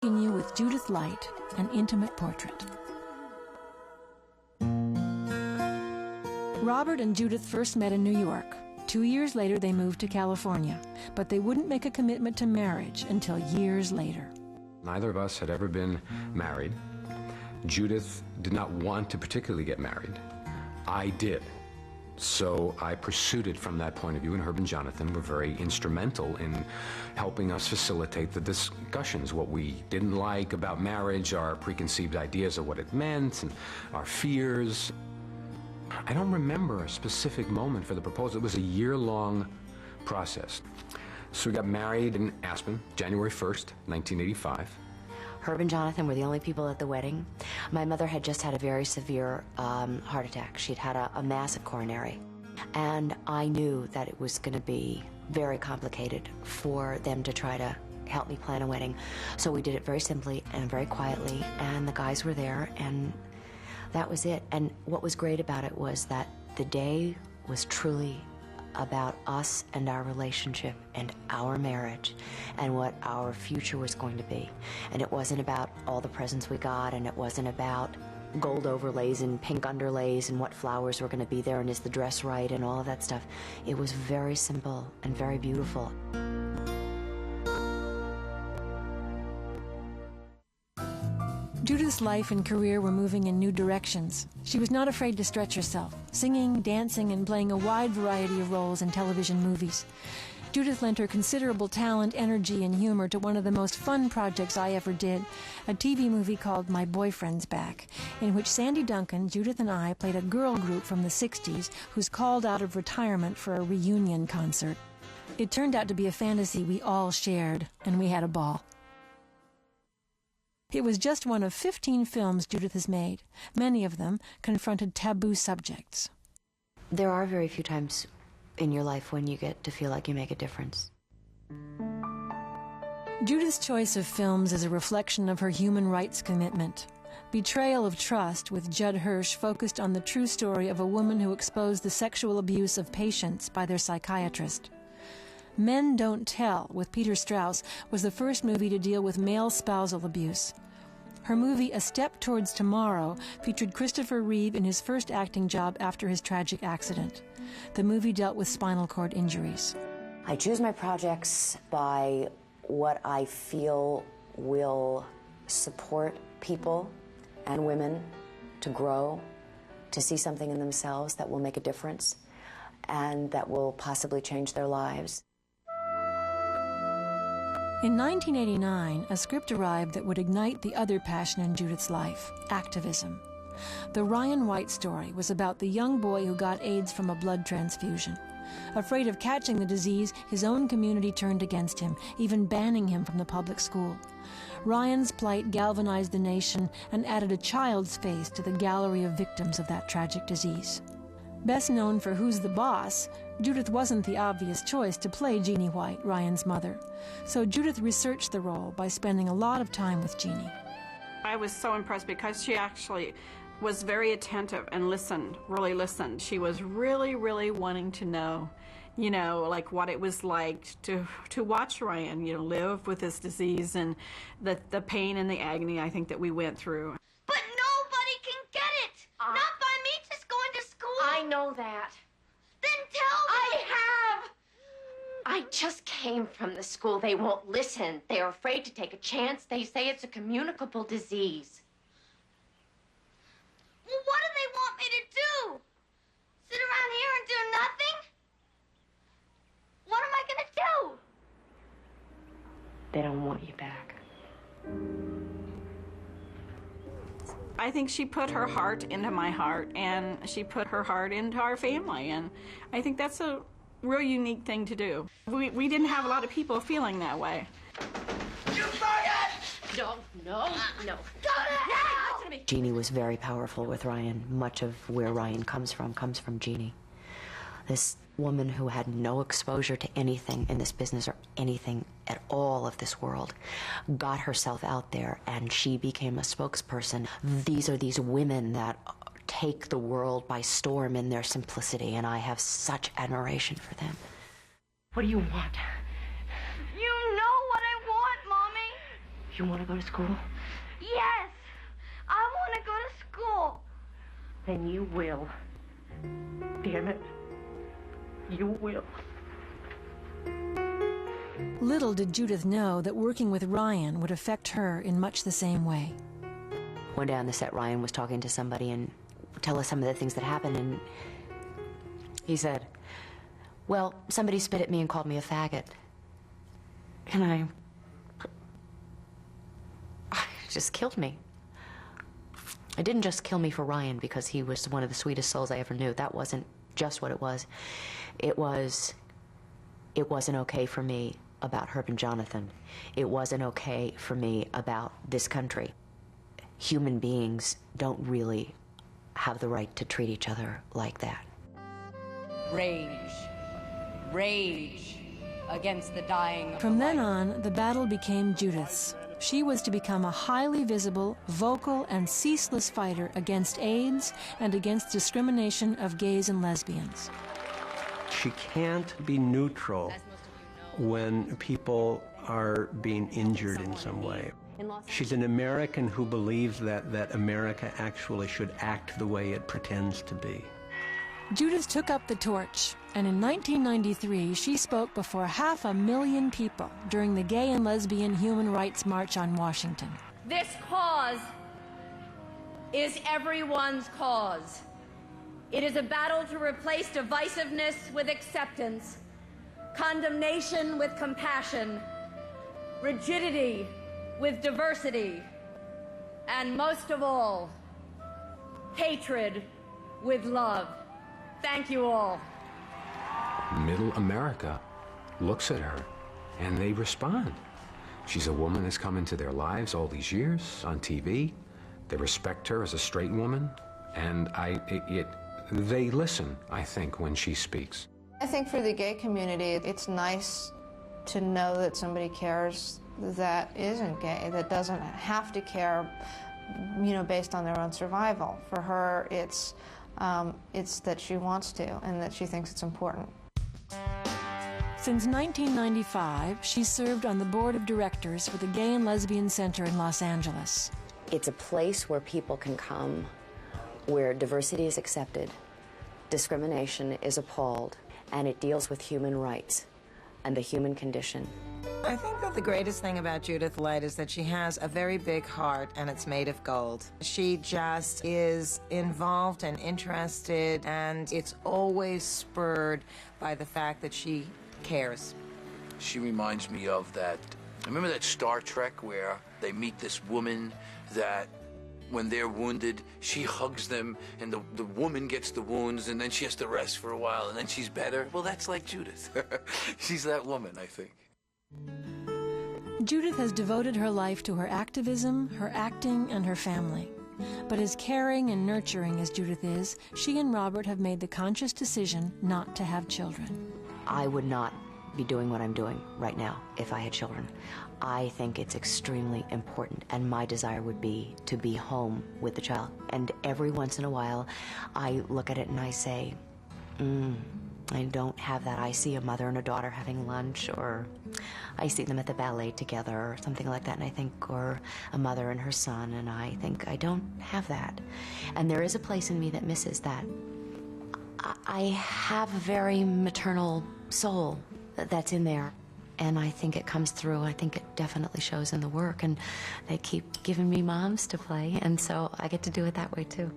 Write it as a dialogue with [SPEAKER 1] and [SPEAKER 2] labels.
[SPEAKER 1] You with Judith Light, an intimate portrait. Robert and Judith first met in New York. 2 years later, they moved to California, but they wouldn't make a commitment to marriage until years later.
[SPEAKER 2] Neither of us had ever been married. Judith did not want to particularly get married. I did. So I pursued it from that point of view, and Herb and Jonathan were very instrumental in helping us facilitate the discussions, what we didn't like about marriage, our preconceived ideas of what it meant, and our fears. I don't remember a specific moment for the proposal. It was a year-long process. So we got married in Aspen, January 1st, 1985.
[SPEAKER 3] Herb and Jonathan were the only people at the wedding. My mother had just had a very severe heart attack. She'd had a massive coronary. And I knew that it was going to be very complicated for them to try to help me plan a wedding. So we did it very simply and very quietly, and the guys were there, and that was it. And what was great about it was that the day was truly about us and our relationship and our marriage and what our future was going to be. And it wasn't about all the presents we got, and it wasn't about gold overlays and pink underlays and what flowers were going to be there and is the dress right and all of that stuff. It was very simple and very beautiful.
[SPEAKER 1] Judith's life and career were moving in new directions. She was not afraid to stretch herself, singing, dancing, and playing a wide variety of roles in television movies. Judith lent her considerable talent, energy, and humor to one of the most fun projects I ever did, a TV movie called My Boyfriend's Back, in which Sandy Duncan, Judith, and I played a girl group from the 60s who's called out of retirement for a reunion concert. It turned out to be a fantasy we all shared, and we had a ball. It was just one of 15 films Judith has made. Many of them confronted taboo subjects.
[SPEAKER 3] There are very few times in your life when you get to feel like you make a difference.
[SPEAKER 1] Judith's choice of films is a reflection of her human rights commitment. Betrayal of Trust with Judd Hirsch focused on the true story of a woman who exposed the sexual abuse of patients by their psychiatrist. Men Don't Tell with Peter Strauss was the first movie to deal with male spousal abuse. Her movie A Step Towards Tomorrow featured Christopher Reeve in his first acting job after his tragic accident. The movie dealt with spinal cord injuries.
[SPEAKER 3] I choose my projects by what I feel will support people and women to grow, to see something in themselves that will make a difference and that will possibly change their lives.
[SPEAKER 1] In 1989, a script arrived that would ignite the other passion in Judith's life, activism. The Ryan White story was about the young boy who got AIDS from a blood transfusion. Afraid of catching the disease, his own community turned against him, even banning him from the public school. Ryan's plight galvanized the nation and added a child's face to the gallery of victims of that tragic disease. Best known for Who's the Boss, Judith wasn't the obvious choice to play Jeannie White, Ryan's mother. So Judith researched the role by spending a lot of time with Jeannie.
[SPEAKER 4] I was so impressed because she actually was very attentive and listened, really listened. She was really, really wanting to know, like what it was like to watch Ryan, live with this disease and the pain and the agony I think that we went through.
[SPEAKER 5] But nobody can get it! Not by me just going to school!
[SPEAKER 6] I know that.
[SPEAKER 5] Then tell me!
[SPEAKER 6] I just came from the school. They won't listen. They're afraid to take a chance. They say it's a communicable disease.
[SPEAKER 5] Well, what do they want me to do? Sit around here and do nothing? What am I gonna do?
[SPEAKER 6] They don't want you back.
[SPEAKER 4] I think she put her heart into my heart, and she put her heart into our family, and I think that's a real unique thing to do. We didn't have a lot of people feeling that way.
[SPEAKER 5] You faggot!
[SPEAKER 6] No.
[SPEAKER 3] Jeannie was very powerful with Ryan. Much of where Ryan comes from Jeannie. This woman who had no exposure to anything in this business or anything at all of this world got herself out there, and she became a spokesperson. These are these women that take the world by storm in their simplicity, and I have such admiration for them.
[SPEAKER 6] What do you want?
[SPEAKER 5] You know what I want, Mommy.
[SPEAKER 6] you want to go to school?
[SPEAKER 5] Yes! I want to go to school.
[SPEAKER 6] Then you will. Damn it. You will.
[SPEAKER 1] Little did Judith know that working with Ryan would affect her in much the same way.
[SPEAKER 3] One day on the set, Ryan was talking to somebody and tell us some of the things that happened, and he said, well, somebody spit at me and called me a faggot. And it just killed me. It didn't just kill me for Ryan because he was one of the sweetest souls I ever knew. That wasn't just what it was. It wasn't okay for me about Herb and Jonathan. It wasn't okay for me about this country. Human beings don't really have the right to treat each other like that.
[SPEAKER 7] Rage. Rage against the dying.
[SPEAKER 1] From then on, the battle became Judith's. She was to become a highly visible, vocal, and ceaseless fighter against AIDS and against discrimination of gays and lesbians.
[SPEAKER 8] She can't be neutral when people are being injured in some way. She's an American who believes that America actually should act the way it pretends to be.
[SPEAKER 1] Judith took up the torch, and in 1993 she spoke before 500,000 people during the Gay and Lesbian Human Rights March on Washington.
[SPEAKER 7] This cause is everyone's cause. It is a battle to replace divisiveness with acceptance, condemnation with compassion, rigidity with diversity, and most of all, hatred with love. Thank you all.
[SPEAKER 2] Middle America looks at her and they respond. She's a woman that's come into their lives all these years on TV. They respect her as a straight woman, and they listen, I think, when she speaks.
[SPEAKER 9] I think for the gay community, it's nice to know that somebody cares that isn't gay, that doesn't have to care, based on their own survival. For her, it's that she wants to and that she thinks it's important.
[SPEAKER 1] Since 1995, she served on the board of directors for the Gay and Lesbian Center in Los Angeles.
[SPEAKER 3] It's a place where people can come, where diversity is accepted, discrimination is appalled, and it deals with human rights and the human condition.
[SPEAKER 10] I think that the greatest thing about Judith Light is that she has a very big heart, and it's made of gold. She just is involved and interested, and it's always spurred by the fact that she cares.
[SPEAKER 11] She reminds me of that. Remember that Star Trek where they meet this woman that when they're wounded, she hugs them, and the woman gets the wounds, and then she has to rest for a while, and then she's better? Well, that's like Judith. She's that woman, I think.
[SPEAKER 1] Judith has devoted her life to her activism, her acting, and her family. But as caring and nurturing as Judith is, she and Robert have made the conscious decision not to have children.
[SPEAKER 3] I would not be doing what I'm doing right now if I had children. I think it's extremely important, and my desire would be to be home with the child. And every once in a while, I look at it and I say, I don't have that. I see a mother and a daughter having lunch, or I see them at the ballet together, or something like that, and I think, or a mother and her son, and I think, I don't have that. And there is a place in me that misses that. I have a very maternal soul that's in there, and I think it comes through. I think it definitely shows in the work, and they keep giving me moms to play, and so I get to do it that way too.